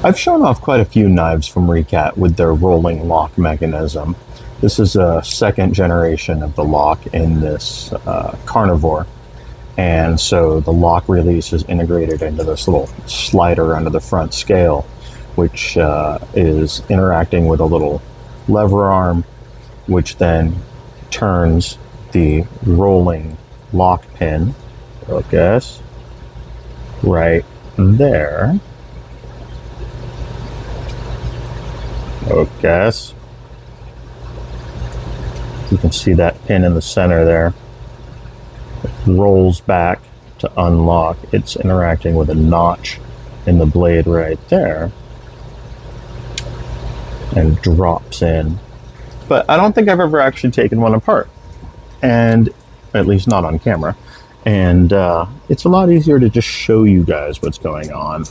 I've shown off quite a few knives from R.E.K.A.T with their rolling lock mechanism. This is a second generation of the lock in this Carnivore. And so the lock release is integrated into this little slider under the front scale, which is interacting with a little lever arm, which then turns the rolling lock pin, focus, right there. Focus. You can see that pin in the center there. It rolls back to unlock. It's interacting with a notch in the blade right there and drops in. But I don't think I've ever actually taken one apart, and at least not on camera. And it's a lot easier to just show you guys what's going on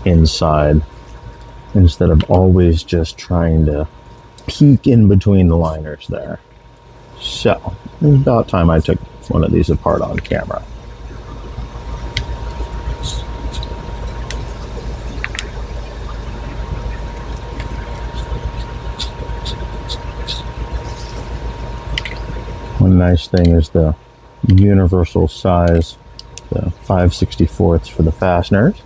inside instead of always just trying to peek in between the liners there. So it's about time I took one of these apart on camera. One nice thing is the universal size, the 5/64 for the fasteners.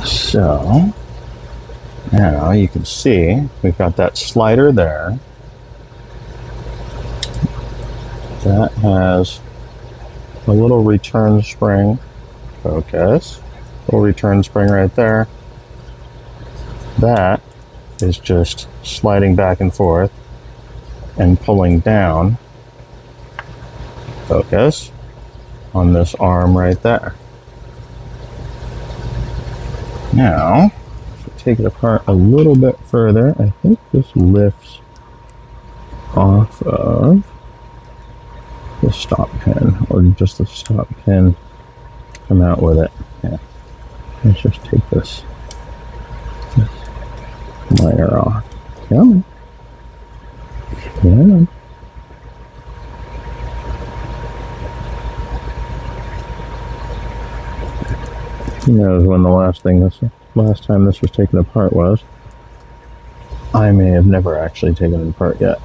So now you can see we've got that slider there. That has a little return spring, focus, little return spring right there. That is just sliding back and forth and pulling down, focus, on this arm right there. Now, if we take it apart a little bit further, I think this lifts off of the stop pin, or just the stop pin come out with it. Yeah. Let's just take this liner off. Come on. Yeah. Who knows when the last time this was taken apart was. I may have never actually taken it apart yet.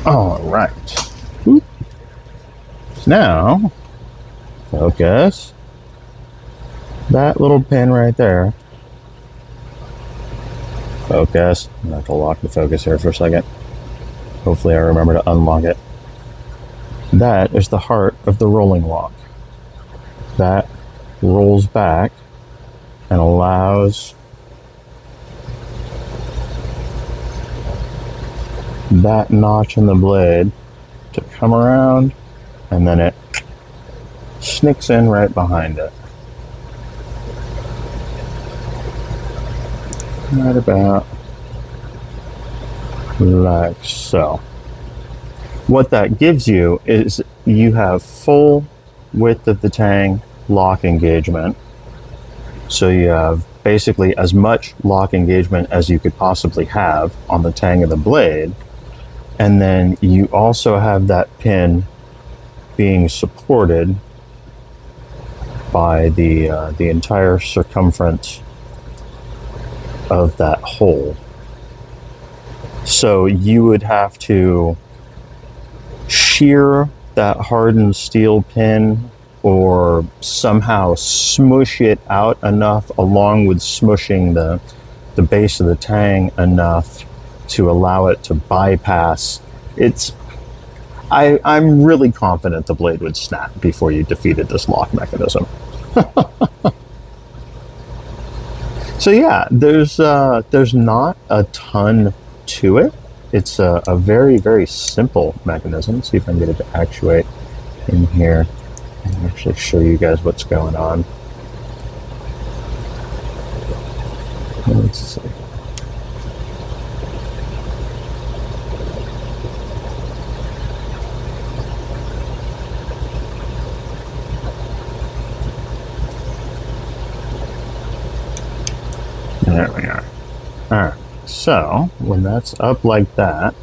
Alright. So now, focus. That little pin right there. Focus. I'm going to have to lock the focus here for a second. Hopefully I remember to unlock it. That is the heart of the rolling lock. That rolls back and allows that notch in the blade to come around, and then it sneaks in right behind it. Right about like so. What that gives you is you have full width of the tang lock engagement. So you have basically as much lock engagement as you could possibly have on the tang of the blade. And then you also have that pin being supported by the entire circumference of that hole. So you would have to shear that hardened steel pin or somehow smush it out enough, along with smushing the base of the tang enough to allow it to bypass. I'm really confident the blade would snap before you defeated this lock mechanism. So yeah, there's not a ton to it. It's a very, very simple mechanism. Let's see if I can get it to actuate in here and actually show you guys what's going on. Let's see. There we are. Alright, so when that's up like that,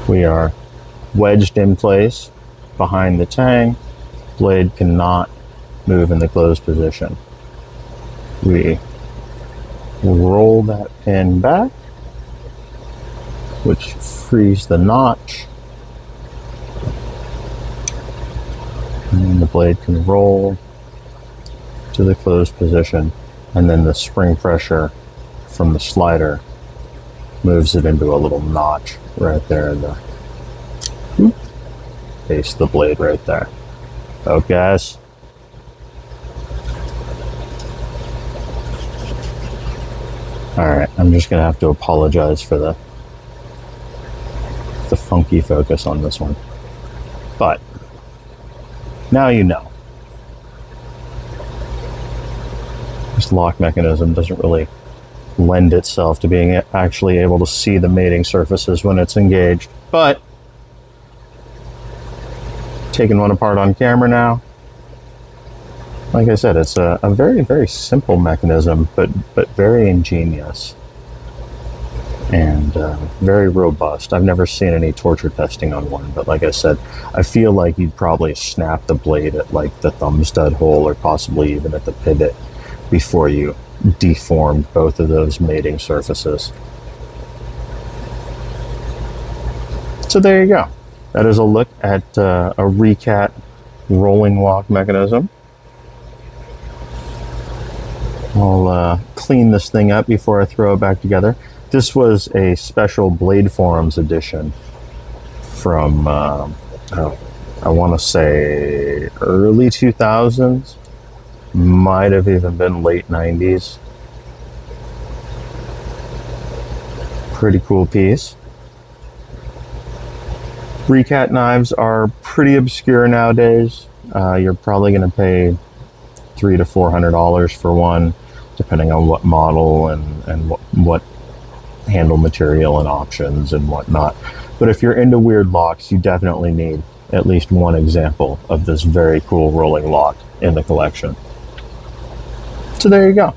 we are wedged in place behind the tang. Blade cannot move in the closed position. We roll that pin back, which frees the notch. And then the blade can roll to the closed position, and then the spring pressure from the slider moves it into a little notch right there in the base of the blade right there. Focus. Alright, I'm just going to have to apologize for the funky focus on this one. But now you know. This lock mechanism doesn't really lend itself to being actually able to see the mating surfaces when it's engaged. But taking one apart on camera now, like I said, it's a very, very simple mechanism, but very ingenious and very robust. I've never seen any torture testing on one, but like I said, I feel like you'd probably snap the blade at like the thumb stud hole or possibly even at the pivot before you deformed both of those mating surfaces. So there you go. That is a look at a R.E.K.A.T rolling lock mechanism. I'll clean this thing up before I throw it back together. This was a special Blade Forums edition from, I want to say early 2000s, might have even been late 90s. Pretty cool piece. R.E.K.A.T knives are pretty obscure nowadays. You're probably going to pay $300 to $400 for one, depending on what model and what handle material and options and whatnot. But if you're into weird locks, you definitely need at least one example of this very cool rolling lock in the collection. So there you go.